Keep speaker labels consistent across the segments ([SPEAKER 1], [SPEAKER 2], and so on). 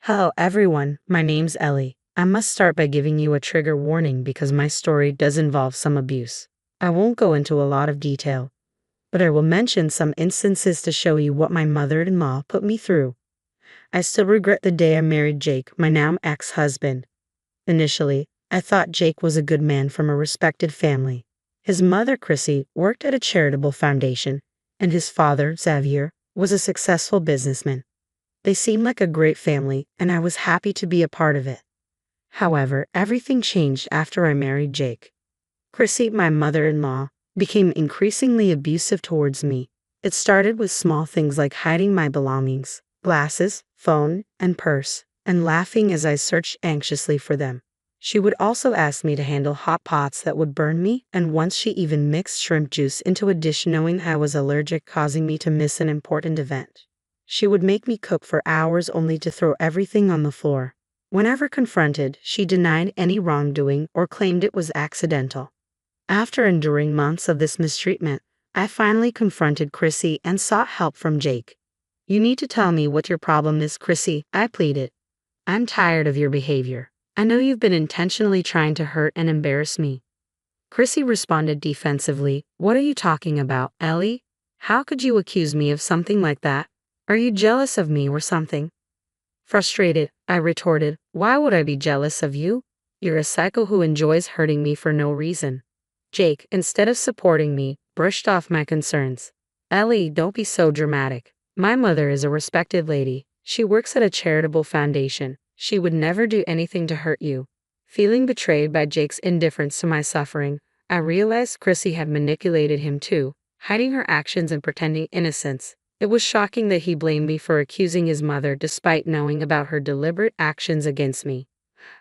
[SPEAKER 1] Hello everyone, my name's Ellie. I must start by giving you a trigger warning because my story does involve some abuse. I won't go into a lot of detail, but I will mention some instances to show you what my mother-in-law put me through. I still regret the day I married Jake, my now ex-husband. Initially, I thought Jake was a good man from a respected family. His mother, Chrissy, worked at a charitable foundation, and his father, Xavier, was a successful businessman. They seemed like a great family, and I was happy to be a part of it. However, everything changed after I married Jake. Chrissy, my mother-in-law, became increasingly abusive towards me. It started with small things like hiding my belongings, glasses, phone, and purse, and laughing as I searched anxiously for them. She would also ask me to handle hot pots that would burn me, and once she even mixed shrimp juice into a dish knowing I was allergic, causing me to miss an important event. She would make me cook for hours only to throw everything on the floor. Whenever confronted, she denied any wrongdoing or claimed it was accidental. After enduring months of this mistreatment, I finally confronted Chrissy and sought help from Jake. "You need to tell me what your problem is, Chrissy," I pleaded. "I'm tired of your behavior. I know you've been intentionally trying to hurt and embarrass me." Chrissy responded defensively, "What are you talking about, Ellie? How could you accuse me of something like that? Are you jealous of me or something?" Frustrated, I retorted, "Why would I be jealous of you? You're a psycho who enjoys hurting me for no reason." Jake, instead of supporting me, brushed off my concerns. "Ellie, don't be so dramatic. My mother is a respected lady. She works at a charitable foundation. She would never do anything to hurt you." Feeling betrayed by Jake's indifference to my suffering, I realized Chrissy had manipulated him too, hiding her actions and pretending innocence. It was shocking that he blamed me for accusing his mother despite knowing about her deliberate actions against me.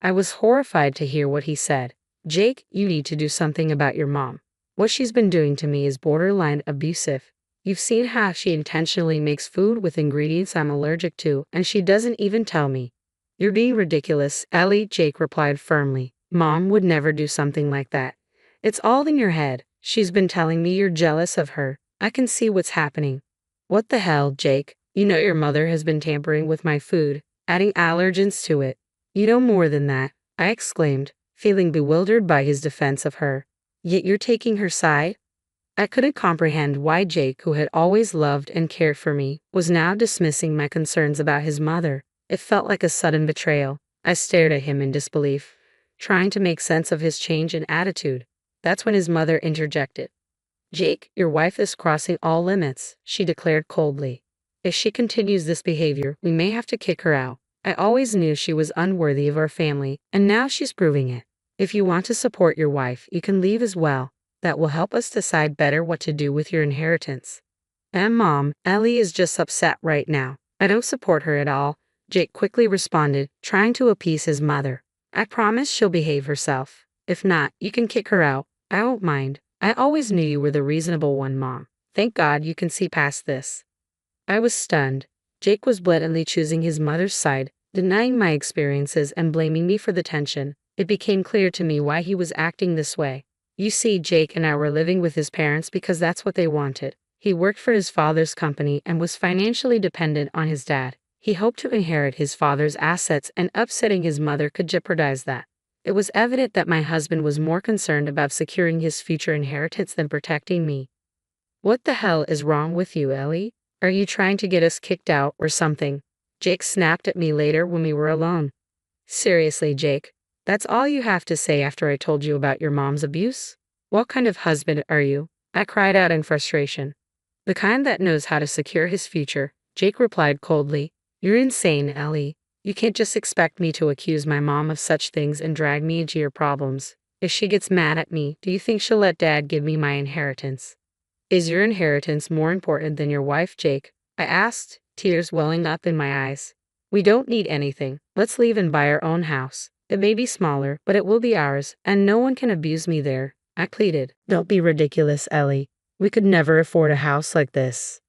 [SPEAKER 1] I was horrified to hear what he said. "Jake, you need to do something about your mom. What she's been doing to me is borderline abusive. You've seen how she intentionally makes food with ingredients I'm allergic to, and she doesn't even tell me." "You're being ridiculous, Ellie," Jake replied firmly. "Mom would never do something like that. It's all in your head. She's been telling me you're jealous of her. I can see what's happening." "What the hell, Jake? You know your mother has been tampering with my food, adding allergens to it." "You know more than that," I exclaimed, feeling bewildered by his defense of her. "Yet you're taking her side?" I couldn't comprehend why Jake, who had always loved and cared for me, was now dismissing my concerns about his mother. It felt like a sudden betrayal. I stared at him in disbelief, trying to make sense of his change in attitude. That's when his mother interjected. "Jake, your wife is crossing all limits," she declared coldly. "If she continues this behavior, we may have to kick her out. I always knew she was unworthy of our family, and now she's proving it. If you want to support your wife, you can leave as well. That will help us decide better what to do with your inheritance." "And Mom, Ellie is just upset right now. I don't support her at all," Jake quickly responded, trying to appease his mother. "I promise she'll behave herself. If not, you can kick her out. I won't mind. I always knew you were the reasonable one, Mom. Thank God you can see past this." I was stunned. Jake was blatantly choosing his mother's side, denying my experiences and blaming me for the tension. It became clear to me why he was acting this way. You see, Jake and I were living with his parents because that's what they wanted. He worked for his father's company and was financially dependent on his dad. He hoped to inherit his father's assets, and upsetting his mother could jeopardize that. It was evident that my husband was more concerned about securing his future inheritance than protecting me. "What the hell is wrong with you, Ellie? Are you trying to get us kicked out or something?" Jake snapped at me later when we were alone. "Seriously, Jake, that's all you have to say after I told you about your mom's abuse? What kind of husband are you?" I cried out in frustration. "The kind that knows how to secure his future," Jake replied coldly. "You're insane, Ellie. You can't just expect me to accuse my mom of such things and drag me into your problems. If she gets mad at me, do you think she'll let Dad give me my inheritance?" "Is your inheritance more important than your wife, Jake?" I asked, tears welling up in my eyes. "We don't need anything. Let's leave and buy our own house. It may be smaller, but it will be ours, and no one can abuse me there," I pleaded. "Don't be ridiculous, Ellie. We could never afford a house like this."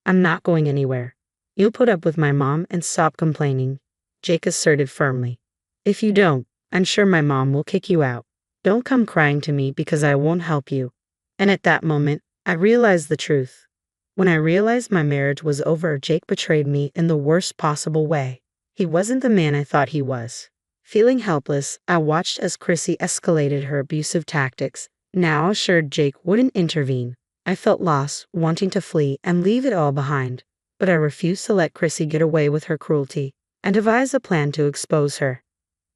[SPEAKER 1] "I'm not going anywhere. You'll put up with my mom and stop complaining," Jake asserted firmly. "If you don't, I'm sure my mom will kick you out. Don't come crying to me because I won't help you." And at that moment, I realized the truth. When I realized my marriage was over, Jake betrayed me in the worst possible way. He wasn't the man I thought he was. Feeling helpless, I watched as Chrissy escalated her abusive tactics, now assured Jake wouldn't intervene. I felt lost, wanting to flee and leave it all behind. But I refused to let Chrissy get away with her cruelty, and devised a plan to expose her.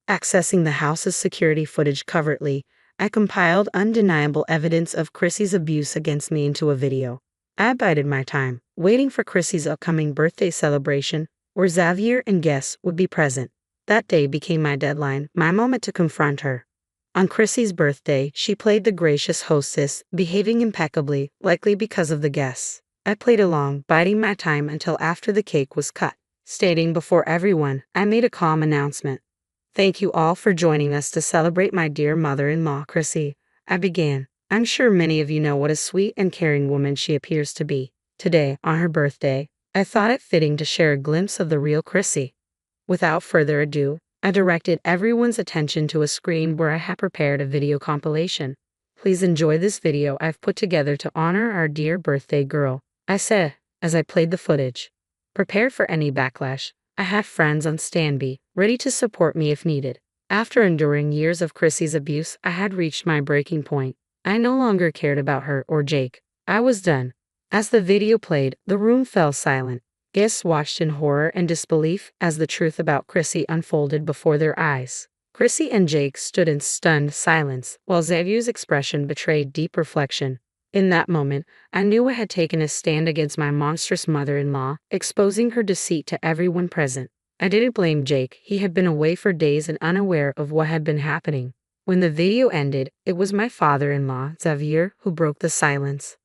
[SPEAKER 1] Accessing the house's security footage covertly, I compiled undeniable evidence of Chrissy's abuse against me into a video. I bided my time, waiting for Chrissy's upcoming birthday celebration, where Xavier and guests would be present. That day became my deadline, my moment to confront her. On Chrissy's birthday, she played the gracious hostess, behaving impeccably, likely because of the guests. I played along, biding my time until after the cake was cut. Stating before everyone, I made a calm announcement. "Thank you all for joining us to celebrate my dear mother-in-law, Chrissy," I began. "I'm sure many of you know what a sweet and caring woman she appears to be. Today, on her birthday, I thought it fitting to share a glimpse of the real Chrissy." Without further ado, I directed everyone's attention to a screen where I had prepared a video compilation. "Please enjoy this video I've put together to honor our dear birthday girl," I said, as I played the footage. Prepared for any backlash, I had friends on standby, ready to support me if needed. After enduring years of Chrissy's abuse, I had reached my breaking point. I no longer cared about her or Jake. I was done. As the video played, the room fell silent. Guests watched in horror and disbelief as the truth about Chrissy unfolded before their eyes. Chrissy and Jake stood in stunned silence, while Xavier's expression betrayed deep reflection. In that moment, I knew I had taken a stand against my monstrous mother-in-law, exposing her deceit to everyone present. I didn't blame Jake, he had been away for days and unaware of what had been happening. When the video ended, it was my father-in-law, Xavier, who broke the silence.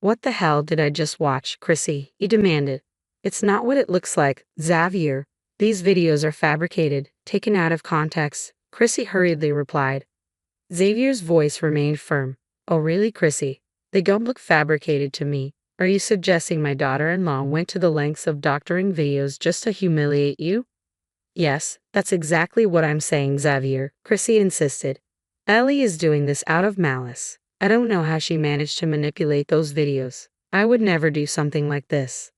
[SPEAKER 1] "What the hell did I just watch, Chrissy?" he demanded. "It's not what it looks like, Xavier. These videos are fabricated, taken out of context," Chrissy hurriedly replied. Xavier's voice remained firm. "Oh really, Chrissy? They don't look fabricated to me. Are you suggesting my daughter-in-law went to the lengths of doctoring videos just to humiliate you?" "Yes, that's exactly what I'm saying, Xavier," Chrissy insisted. "Ellie is doing this out of malice. I don't know how she managed to manipulate those videos. I would never do something like this."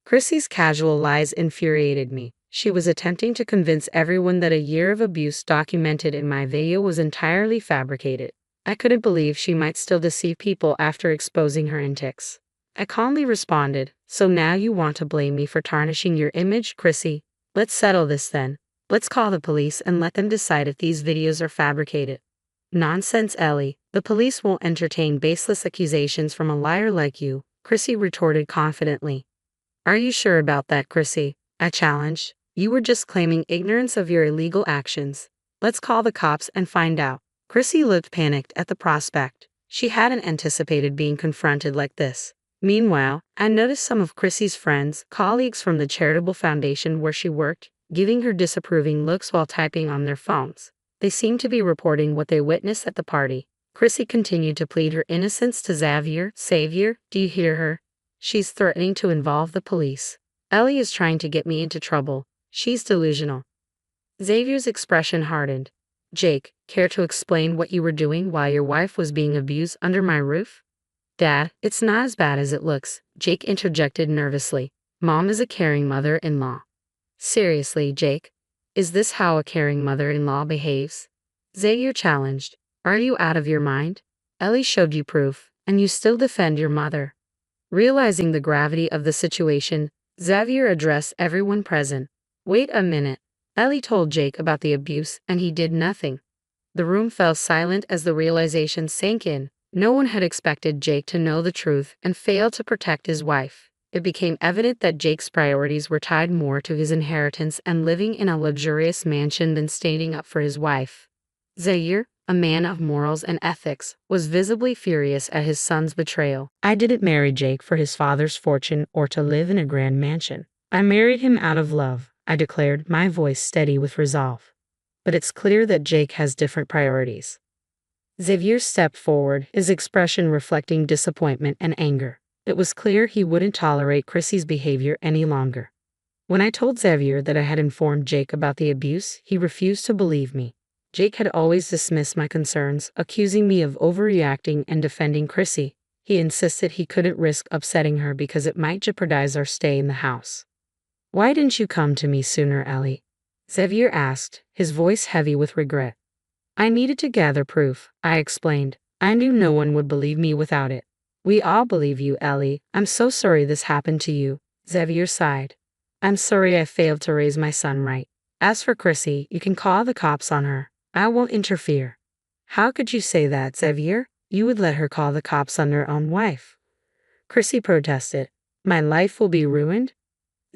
[SPEAKER 1] Chrissy's casual lies infuriated me. She was attempting to convince everyone that a year of abuse documented in my video was entirely fabricated. I couldn't believe she might still deceive people after exposing her antics. I calmly responded, "So now you want to blame me for tarnishing your image, Chrissy? Let's settle this then. Let's call the police and let them decide if these videos are fabricated." "Nonsense, Ellie. The police won't entertain baseless accusations from a liar like you," Chrissy retorted confidently. "Are you sure about that, Chrissy?" I challenged. "You were just claiming ignorance of your illegal actions. Let's call the cops and find out." Chrissy looked panicked at the prospect. She hadn't anticipated being confronted like this. Meanwhile, I noticed some of Chrissy's friends, colleagues from the charitable foundation where she worked, giving her disapproving looks while typing on their phones. They seemed to be reporting what they witnessed at the party. Chrissy continued to plead her innocence to Xavier. "Xavier, do you hear her? She's threatening to involve the police. Ellie is trying to get me into trouble. She's delusional." Xavier's expression hardened. "Jake, care to explain what you were doing while your wife was being abused under my roof?" "Dad, it's not as bad as it looks," Jake interjected nervously. "Mom is a caring mother-in-law." "Seriously, Jake? Is this how a caring mother-in-law behaves?" Xavier challenged. "Are you out of your mind? Ellie showed you proof, and you still defend your mother." Realizing the gravity of the situation, Xavier addressed everyone present. "Wait a minute. Ellie told Jake about the abuse, and he did nothing." The room fell silent as the realization sank in. No one had expected Jake to know the truth and fail to protect his wife. It became evident that Jake's priorities were tied more to his inheritance and living in a luxurious mansion than standing up for his wife. Zaire, a man of morals and ethics, was visibly furious at his son's betrayal. "I didn't marry Jake for his father's fortune or to live in a grand mansion. I married him out of love," I declared, my voice steady with resolve. "But it's clear that Jake has different priorities." Xavier stepped forward, his expression reflecting disappointment and anger. It was clear he wouldn't tolerate Chrissy's behavior any longer. When I told Xavier that I had informed Jake about the abuse, he refused to believe me. Jake had always dismissed my concerns, accusing me of overreacting and defending Chrissy. He insisted he couldn't risk upsetting her because it might jeopardize our stay in the house. Why didn't you come to me sooner, Ellie? Xavier asked, his voice heavy with regret. I needed to gather proof, I explained. I knew no one would believe me without it. We all believe you, Ellie. I'm so sorry this happened to you, Xavier sighed. I'm sorry I failed to raise my son right. As for Chrissy, you can call the cops on her. I won't interfere. How could you say that, Xavier? You would let her call the cops on her own wife. Chrissy protested. My life will be ruined?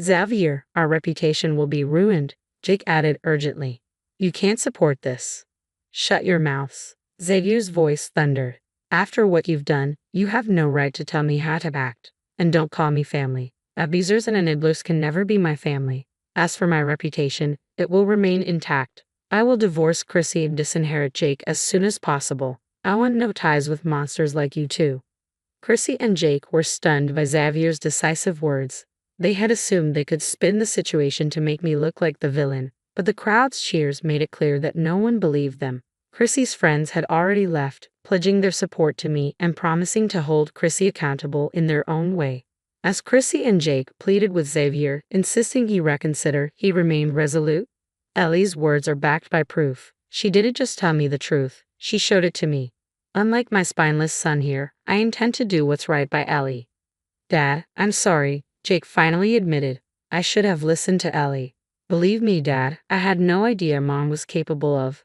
[SPEAKER 1] Xavier, our reputation will be ruined, Jake added urgently. You can't support this. Shut your mouths. Xavier's voice thundered. After what you've done, you have no right to tell me how to act. And don't call me family. Abusers and enablers can never be my family. As for my reputation, it will remain intact. I will divorce Chrissy and disinherit Jake as soon as possible. I want no ties with monsters like you two. Chrissy and Jake were stunned by Xavier's decisive words. They had assumed they could spin the situation to make me look like the villain, but the crowd's cheers made it clear that no one believed them. Chrissy's friends had already left, pledging their support to me and promising to hold Chrissy accountable in their own way. As Chrissy and Jake pleaded with Xavier, insisting he reconsider, he remained resolute. Ellie's words are backed by proof. She didn't just tell me the truth, she showed it to me. Unlike my spineless son here, I intend to do what's right by Ellie. Dad, I'm sorry, Jake finally admitted. I should have listened to Ellie. Believe me, Dad, I had no idea Mom was capable of.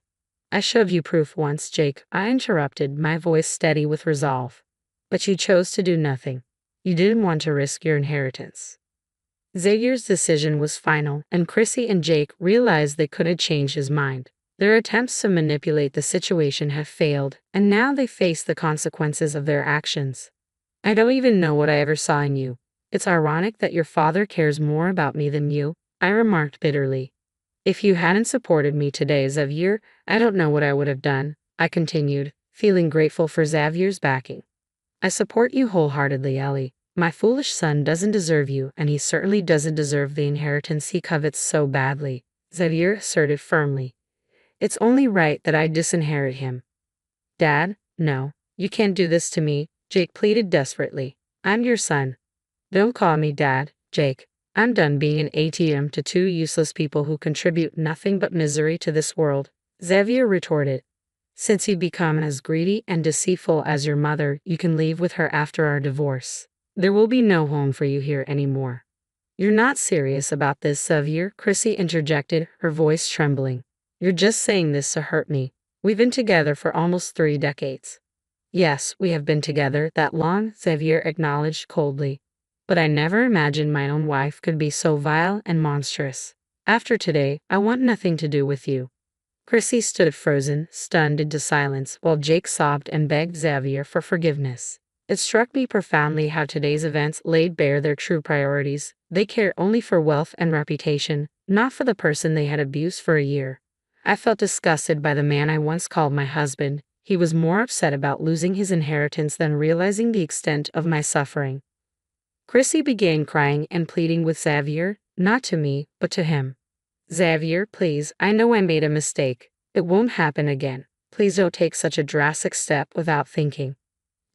[SPEAKER 1] I showed you proof once, Jake, I interrupted, my voice steady with resolve. But you chose to do nothing. You didn't want to risk your inheritance. Xavier's decision was final, and Chrissy and Jake realized they couldn't change his mind. Their attempts to manipulate the situation have failed, and now they face the consequences of their actions. I don't even know what I ever saw in you. It's ironic that your father cares more about me than you, I remarked bitterly. If you hadn't supported me today, Xavier, I don't know what I would have done, I continued, feeling grateful for Xavier's backing. I support you wholeheartedly, Ellie. My foolish son doesn't deserve you, and he certainly doesn't deserve the inheritance he covets so badly, Xavier asserted firmly. It's only right that I disinherit him. Dad, no, you can't do this to me, Jake pleaded desperately. I'm your son. Don't call me Dad, Jake. I'm done being an ATM to two useless people who contribute nothing but misery to this world, Xavier retorted. Since you've become as greedy and deceitful as your mother, you can leave with her after our divorce. There will be no home for you here anymore. You're not serious about this, Xavier, Chrissy interjected, her voice trembling. You're just saying this to hurt me. We've been together for almost 3 decades. Yes, we have been together that long, Xavier acknowledged coldly. But I never imagined my own wife could be so vile and monstrous. After today, I want nothing to do with you. Chrissy stood frozen, stunned into silence, while Jake sobbed and begged Xavier for forgiveness. It struck me profoundly how today's events laid bare their true priorities. They cared only for wealth and reputation, not for the person they had abused for a year. I felt disgusted by the man I once called my husband. He was more upset about losing his inheritance than realizing the extent of my suffering. Chrissy began crying and pleading with Xavier, not to me, but to him. Xavier, please, I know I made a mistake. It won't happen again. Please don't take such a drastic step without thinking.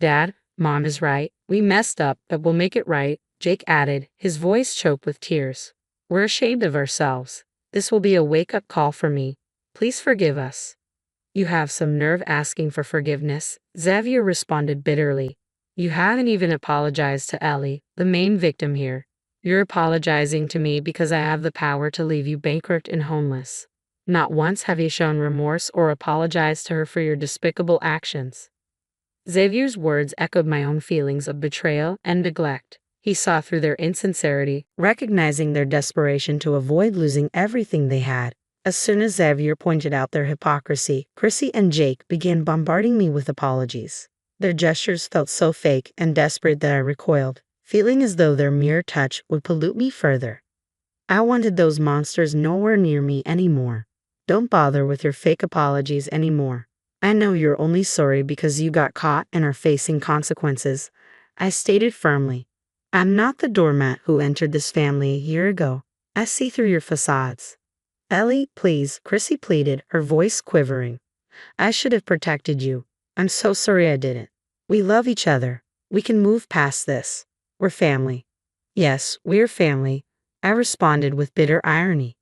[SPEAKER 1] Dad, Mom is right. We messed up, but we'll make it right, Jake added, his voice choked with tears. We're ashamed of ourselves. This will be a wake-up call for me. Please forgive us. You have some nerve asking for forgiveness, Xavier responded bitterly. You haven't even apologized to Ellie, the main victim here. You're apologizing to me because I have the power to leave you bankrupt and homeless. Not once have you shown remorse or apologized to her for your despicable actions. Xavier's words echoed my own feelings of betrayal and neglect. He saw through their insincerity, recognizing their desperation to avoid losing everything they had. As soon as Xavier pointed out their hypocrisy, Chrissy and Jake began bombarding me with apologies. Their gestures felt so fake and desperate that I recoiled, feeling as though their mere touch would pollute me further. I wanted those monsters nowhere near me anymore. Don't bother with your fake apologies anymore. I know you're only sorry because you got caught and are facing consequences, I stated firmly. I'm not the doormat who entered this family a year ago. I see through your facades. Ellie, please, Chrissy pleaded, her voice quivering. I should have protected you. I'm so sorry I didn't. We love each other. We can move past this. We're family. Yes, we're family. I responded with bitter irony.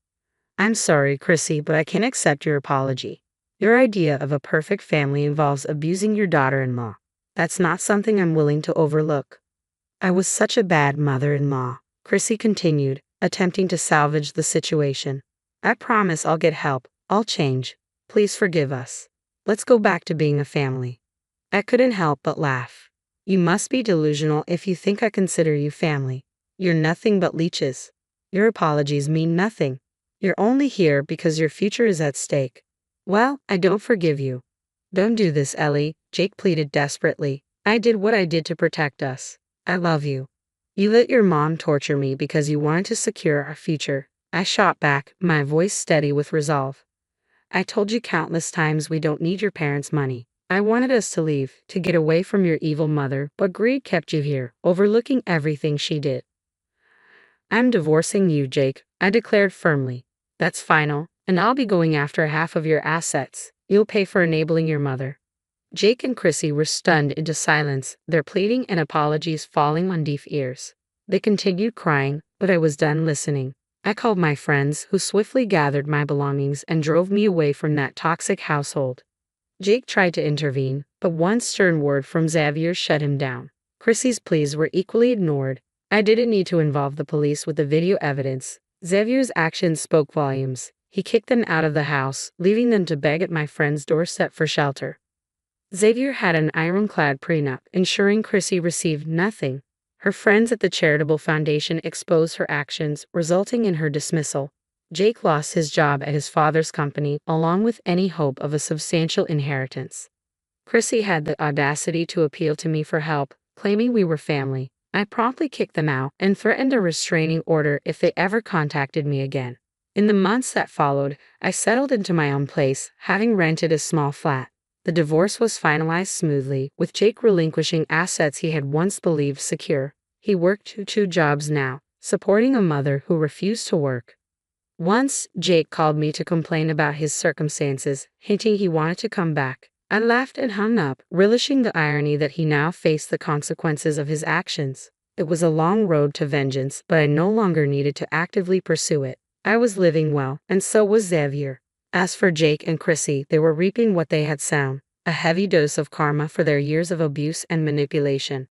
[SPEAKER 1] I'm sorry, Chrissy, but I can't accept your apology. Your idea of a perfect family involves abusing your daughter-in-law. That's not something I'm willing to overlook. I was such a bad mother-in-law, Chrissy continued, attempting to salvage the situation. I promise I'll get help. I'll change. Please forgive us. Let's go back to being a family. I couldn't help but laugh. You must be delusional if you think I consider you family. You're nothing but leeches. Your apologies mean nothing. You're only here because your future is at stake. Well, I don't forgive you. Don't do this, Ellie, Jake pleaded desperately. I did what I did to protect us. I love you. You let your mom torture me because you wanted to secure our future. I shot back, my voice steady with resolve. I told you countless times we don't need your parents' money. I wanted us to leave, to get away from your evil mother, but greed kept you here, overlooking everything she did. I'm divorcing you, Jake, I declared firmly. That's final, and I'll be going after half of your assets. You'll pay for enabling your mother. Jake and Chrissy were stunned into silence, their pleading and apologies falling on deaf ears. They continued crying, but I was done listening. I called my friends, who swiftly gathered my belongings and drove me away from that toxic household. Jake tried to intervene, but one stern word from Xavier shut him down. Chrissy's pleas were equally ignored. I didn't need to involve the police with the video evidence. Xavier's actions spoke volumes. He kicked them out of the house, leaving them to beg at my friend's doorstep for shelter. Xavier had an ironclad prenup, ensuring Chrissy received nothing. Her friends at the charitable foundation exposed her actions, resulting in her dismissal. Jake lost his job at his father's company, along with any hope of a substantial inheritance. Chrissy had the audacity to appeal to me for help, claiming we were family. I promptly kicked them out and threatened a restraining order if they ever contacted me again. In the months that followed, I settled into my own place, having rented a small flat. The divorce was finalized smoothly, with Jake relinquishing assets he had once believed secure. He worked two jobs now, supporting a mother who refused to work. Once, Jake called me to complain about his circumstances, hinting he wanted to come back. I laughed and hung up, relishing the irony that he now faced the consequences of his actions. It was a long road to vengeance, but I no longer needed to actively pursue it. I was living well, and so was Xavier. As for Jake and Chrissy, they were reaping what they had sown, a heavy dose of karma for their years of abuse and manipulation.